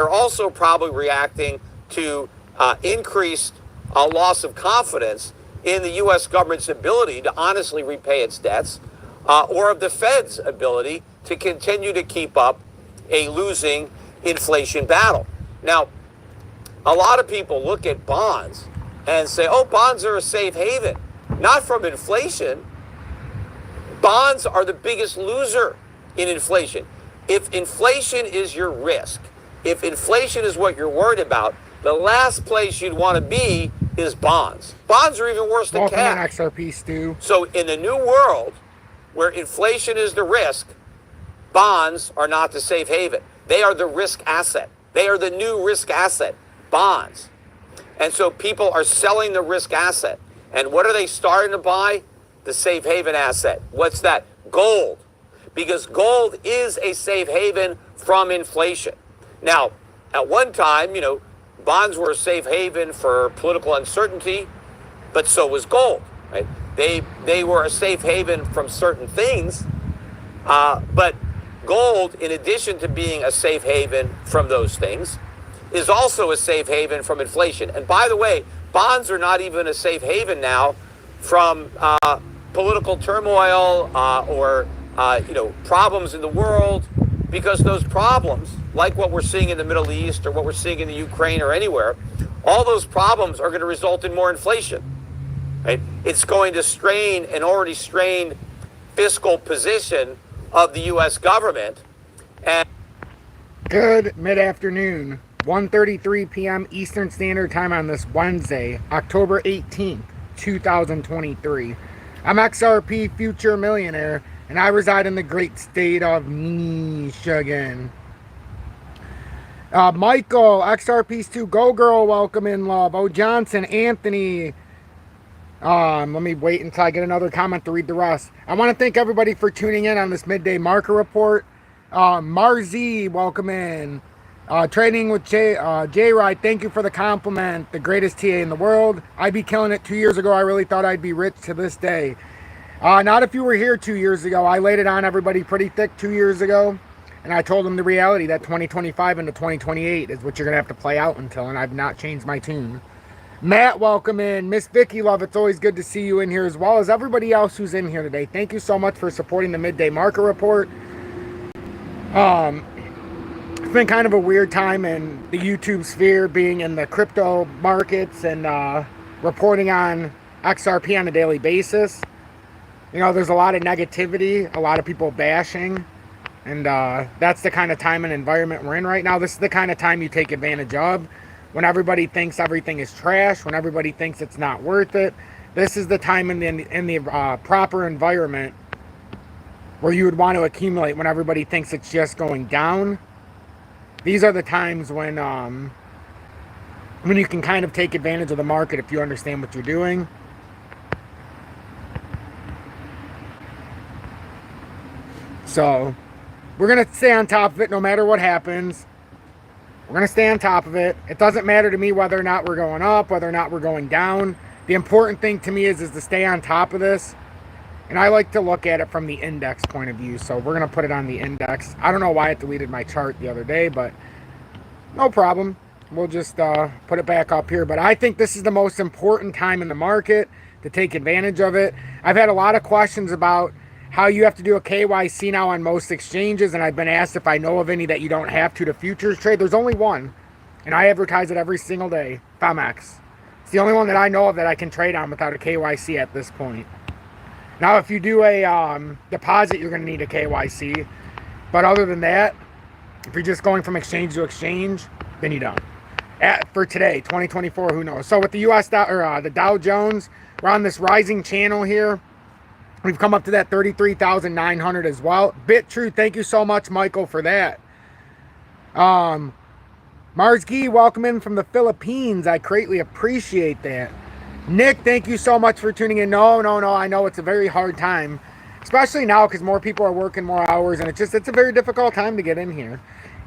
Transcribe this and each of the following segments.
They're also probably reacting to increased loss of confidence in the U.S. government's ability to honestly repay its debts, or of the Fed's ability to continue to keep up a losing inflation battle. Now, a lot of people look at bonds and say, oh, bonds are a safe haven. Not from inflation. Bonds are the biggest loser in inflation. If inflation is your risk, if inflation is what you're worried about, the last place you'd want to be is bonds. Bonds are even worse than cash. XRP, Stu. So in the new world, where inflation is the risk, bonds are not the safe haven. They are the risk asset. They are the new risk asset, bonds. And so people are selling the risk asset. And what are they starting to buy? The safe haven asset. What's that? Gold. Because gold is a safe haven from inflation. Now, at one time, bonds were a safe haven for political uncertainty, but so was gold, right? They were a safe haven from certain things, but gold, in addition to being a safe haven from those things, is also a safe haven from inflation. And by the way, bonds are not even a safe haven now from political turmoil or problems in the world, because those problems, like what we're seeing in the Middle East or what we're seeing in the Ukraine or anywhere, all those problems are going to result in more inflation. Right? It's going to strain an already strained fiscal position of the U.S. government. And good mid-afternoon, 1:33 p.m. Eastern Standard Time on this Wednesday, October 18th, 2023. I'm XRP Future Millionaire, and I reside in the great state of Michigan. Michael, XRP2, Go Girl, welcome in, love. O Johnson, Anthony. Let me wait until I get another comment to read the rest. I want to thank everybody for tuning in on this midday market report. Marzi, welcome in. Trading with J-Ride, thank you for the compliment. The greatest TA in the world. I'd be killing it 2 years ago. I really thought I'd be rich to this day. Not if you were here 2 years ago. I laid it on everybody pretty thick 2 years ago. And I told them the reality that 2025 into 2028 is what you're going to have to play out until. And I've not changed my tune. Matt, welcome in. Miss Vicky, love, it's always good to see you in here, as well as everybody else who's in here today. Thank you so much for supporting the midday market report. It's been kind of a weird time in the YouTube sphere, being in the crypto markets and reporting on XRP on a daily basis. There's a lot of negativity, a lot of people bashing, and that's the kind of time and environment we're in right now. This is the kind of time you take advantage of. When everybody thinks everything is trash, when everybody thinks it's not worth it, this is the time in the proper environment where you would want to accumulate. When everybody thinks it's just going down, these are the times when you can kind of take advantage of the market if you understand what you're doing. So we're going to stay on top of it no matter what happens. We're going to stay on top of it. It doesn't matter to me whether or not we're going up, whether or not we're going down. The important thing to me is to stay on top of this. And I like to look at it from the index point of view. So we're going to put it on the index. I don't know why it deleted my chart the other day, but no problem. We'll just put it back up here. But I think this is the most important time in the market to take advantage of it. I've had a lot of questions about how you have to do a KYC now on most exchanges, and I've been asked if I know of any that you don't have to futures trade. There's only one, and I advertise it every single day, FAMX. It's the only one that I know of that I can trade on without a KYC at this point. Now, if you do a deposit, you're going to need a KYC, but other than that, if you're just going from exchange to exchange, then you don't. For today, 2024, who knows? So with the the Dow Jones, we're on this rising channel here. We've come up to that 33,900 as well. BitTrue, thank you so much, Michael, for that. Mars Gee, welcome in from the Philippines. I greatly appreciate that. Nick, thank you so much for tuning in. No, I know it's a very hard time, especially now because more people are working more hours, and it's a very difficult time to get in here.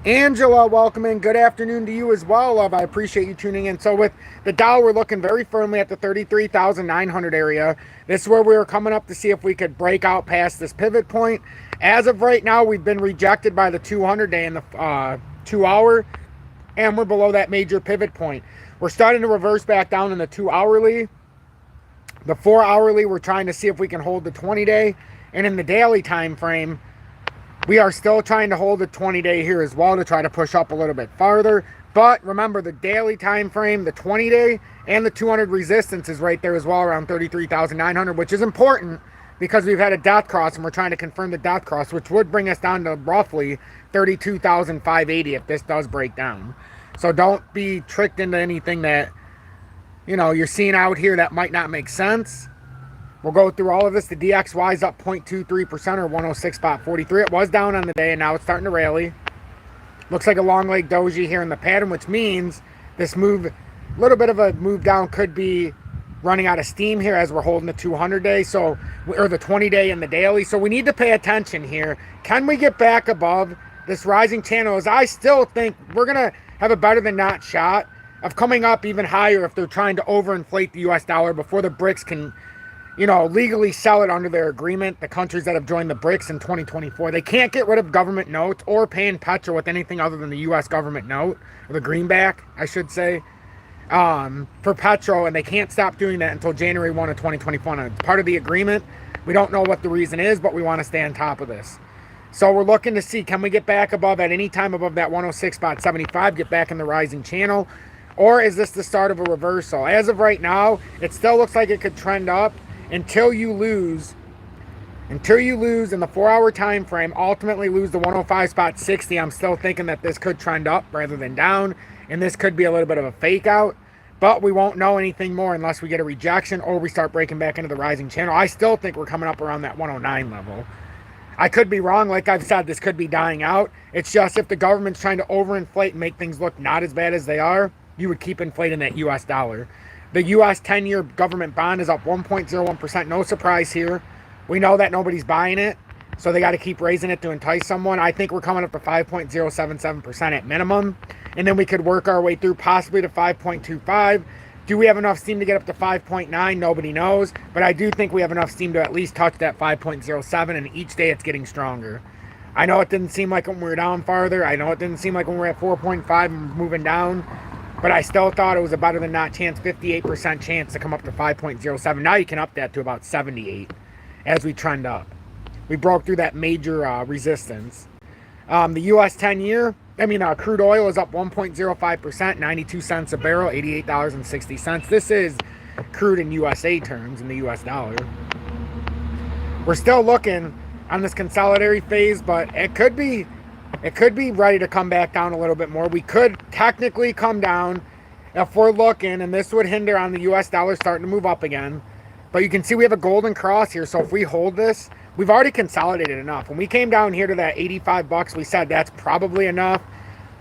Angela, welcome in. Good afternoon to you as well, love. I appreciate you tuning in. So with the Dow, we're looking very firmly at the 33,900 area. This is where we were coming up to see if we could break out past this pivot point. As of right now, we've been rejected by the 200-day and the 2 hour. and we're below that major pivot point. We're starting to reverse back down in the 2 hourly. The 4 hourly, we're trying to see if we can hold the 20-day. And in the daily time frame, we are still trying to hold the 20-day here as well to try to push up a little bit farther. But remember, the daily time frame, the 20-day, and the 200 resistance is right there as well, around 33,900, which is important because we've had a dot cross and we're trying to confirm the dot cross, which would bring us down to roughly 32,580 if this does break down. So don't be tricked into anything that, you know, you're seeing out here that might not make sense. We'll go through all of this. The DXY is up 0.23% or 106.43. It was down on the day and now it's starting to rally. Looks like a long leg doji here in the pattern, which means this move, a little bit of a move down, could be running out of steam here as we're holding the 200-day, so, or the 20-day and the daily. So we need to pay attention here. Can we get back above this rising channel? As I still think we're going to have a better than not shot of coming up even higher if they're trying to overinflate the US dollar before the BRICS can, you know, legally sell it under their agreement, the countries that have joined the BRICS in 2024. They can't get rid of government notes or paying petro with anything other than the US government note, or the greenback, I should say, for petro, and they can't stop doing that until January 1 of 2024. It's part of the agreement. We don't know what the reason is, but we want to stay on top of this. So we're looking to see, can we get back above at any time above that 106.75, get back in the rising channel, or is this the start of a reversal? As of right now, it still looks like it could trend up until you lose in the 4 hour time frame, ultimately lose the 105.60. I'm still thinking that this could trend up rather than down, and this could be a little bit of a fake out, but we won't know anything more unless we get a rejection or we start breaking back into the rising channel. I still think we're coming up around that 109 level. I could be wrong. Like I've said, this could be dying out. It's just if the government's trying to overinflate and make things look not as bad as they are, you would keep inflating that US dollar. The US 10-year government bond is up 1.01%. No surprise here. We know that nobody's buying it, so they got to keep raising it to entice someone. I think we're coming up to 5.077% at minimum, and then we could work our way through possibly to 5.25. Do we have enough steam to get up to 5.9? Nobody knows, but I do think we have enough steam to at least touch that 5.07, and each day it's getting stronger. I know it didn't seem like when we were down farther. I know it didn't seem like when we were at 4.5 and moving down, but I still thought it was a better than not chance, 58% chance to come up to 5.07. Now you can up that to about 78 as we trend up. We broke through that major resistance. The US 10-year, crude oil is up 1.05%, 92 cents a barrel, $88.60. This is crude in USA terms, in the US dollar. We're still looking on this consolidatory phase, but it could be ready to come back down a little bit more. We could technically come down if we're looking, and this would hinder on the US dollar starting to move up again. But you can see we have a golden cross here, so if we hold this, we've already consolidated enough. When we came down here to that 85 bucks, we said that's probably enough.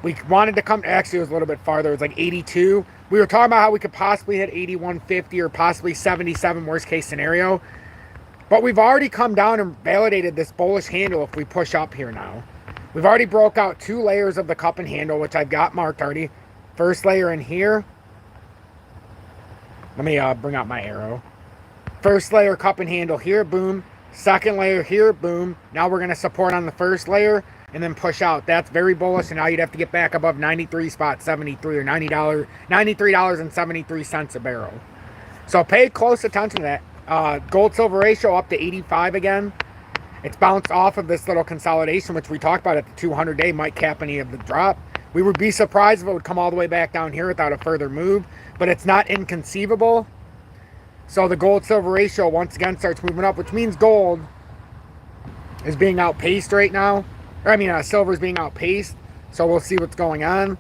We wanted to come, actually it was a little bit farther, it was like 82. We were talking about how we could possibly hit 81.50 or possibly 77 worst case scenario. But we've already come down and validated this bullish handle if we push up here now. We've already broke out 2 layers of the cup and handle, which I've got marked already. First layer in here. Let me bring out my arrow. First layer cup and handle here, boom. Second layer here, boom. Now we're going to support on the first layer and then push out. That's very bullish, and now you'd have to get back above 93.73 or $93.73 a barrel. So pay close attention to that. Gold silver ratio up to 85 again. It's bounced off of this little consolidation, which we talked about at the 200-day might cap any of the drop. We would be surprised if it would come all the way back down here without a further move, but it's not inconceivable. So the gold silver ratio once again starts moving up, which means gold is being outpaced right now. Silver is being outpaced. So we'll see what's going on.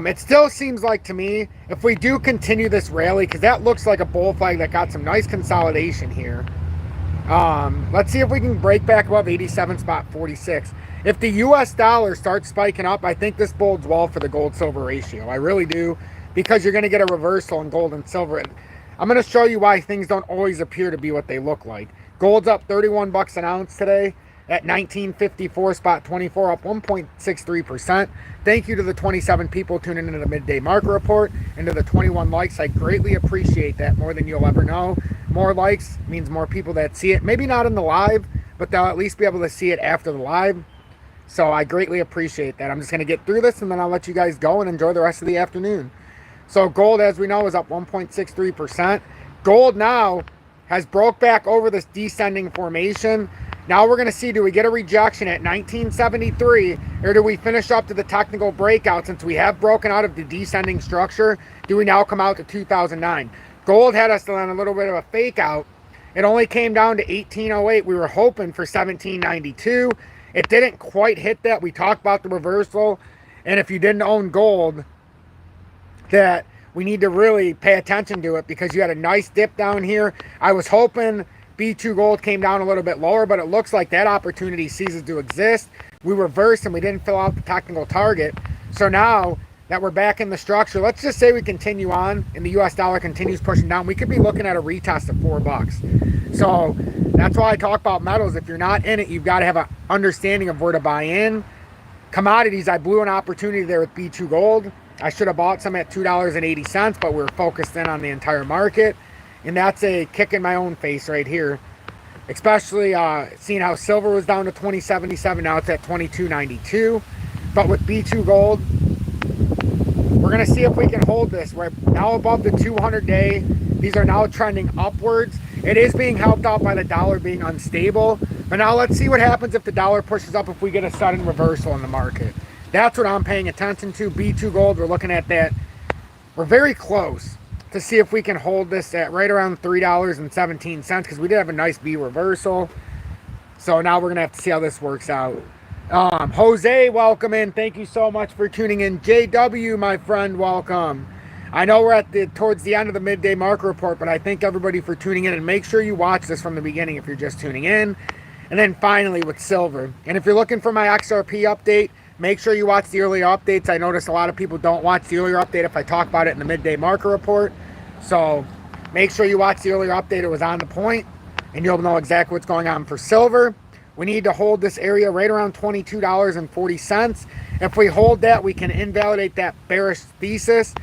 It still seems like to me, if we do continue this rally, because that looks like a bull flag that got some nice consolidation here. Let's see if we can break back above 87.46. If the US dollar starts spiking up, I think this bodes well for the gold silver ratio. I really do, because you're going to get a reversal in gold and silver. I'm going to show you why things don't always appear to be what they look like. Gold's up 31 bucks an ounce today at 1954.24, up 1.63%. Thank you to the 27 people tuning into the Midday Market Report and to the 21 likes. I greatly appreciate that more than you'll ever know. More likes means more people that see it. Maybe not in the live, but they'll at least be able to see it after the live. So I greatly appreciate that. I'm just going to get through this and then I'll let you guys go and enjoy the rest of the afternoon. So gold, as we know, is up 1.63%. Gold now has broke back over this descending formation. Now we're going to see, do we get a rejection at 1973 or do we finish up to the technical breakout? Since we have broken out of the descending structure, do we now come out to 2009? Gold had us on a little bit of a fake out. It only came down to 1808. We were hoping for 1792. It didn't quite hit that. We talked about the reversal. And if you didn't own gold, that we need to really pay attention to it because you had a nice dip down here. I was hoping B2 gold came down a little bit lower, but it looks like that opportunity ceases to exist. We reversed and we didn't fill out the technical target. So now that we're back in the structure, let's just say we continue on and the US dollar continues pushing down, we could be looking at a retest of $4. So that's why I talk about metals. If you're not in it, you've got to have an understanding of where to buy in. Commodities, I blew an opportunity there with B2 gold. I should have bought some at $2.80, but we were focused in on the entire market. And that's a kick in my own face right here. Especially seeing how silver was down to 20.77, now it's at 22.92. But with B2 gold, we're going to see if we can hold this. We're now above the 200-day. These are now trending upwards. It is being helped out by the dollar being unstable. But now let's see what happens if the dollar pushes up, if we get a sudden reversal in the market. That's what I'm paying attention to. B2 gold, we're looking at that. We're very close to see if we can hold this at right around $3.17 because we did have a nice B reversal. So now we're going to have to see how this works out. Jose, welcome in. Thank you so much for tuning in. JW, my friend, welcome. I know we're at towards the end of the midday market report, but I thank everybody for tuning in, and make sure you watch this from the beginning if you're just tuning in. And then finally with silver. And if you're looking for my XRP update, make sure you watch the earlier updates. I notice a lot of people don't watch the earlier update if I talk about it in the midday market report. So make sure you watch the earlier update. It was on the point, and you'll know exactly what's going on for silver. We need to hold this area right around $22.40. If we hold that, we can invalidate that bearish thesis,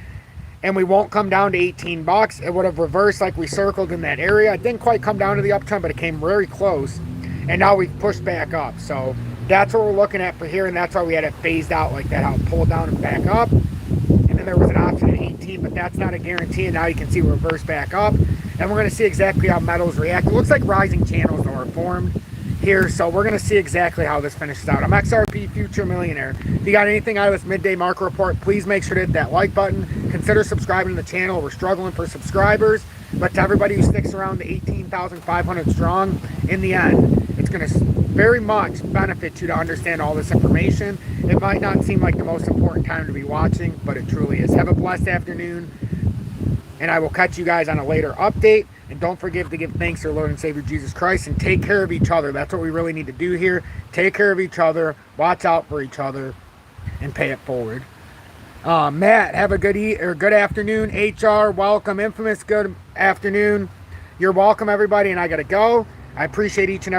and we won't come down to 18 bucks. It would have reversed like we circled in that area. It didn't quite come down to the uptrend, but it came very close. And now we've pushed back up. So that's what we're looking at for here, and that's why we had it phased out like that, how it pulled down and back up. And then there was an option at 18, but that's not a guarantee. And now you can see reverse back up. And we're going to see exactly how metals react. It looks like rising channels are formed here, so we're going to see exactly how this finishes out. I'm XRP Future Millionaire. If you got anything out of this midday market report, please make sure to hit that like button. Consider subscribing to the channel. We're struggling for subscribers, but to everybody who sticks around to 18,500 strong, in the end, it's going to very much benefit you to understand all this information. It might not seem like the most important time to be watching, but it truly is. Have a blessed afternoon, and I will catch you guys on a later update. And don't forget to give thanks to our Lord and Savior Jesus Christ, and take care of each other. That's what we really need to do here. Take care of each other, watch out for each other, and pay it forward. Matt, have a good afternoon. HR, welcome. Infamous, good afternoon. You're welcome, everybody, and I got to go. I appreciate each and every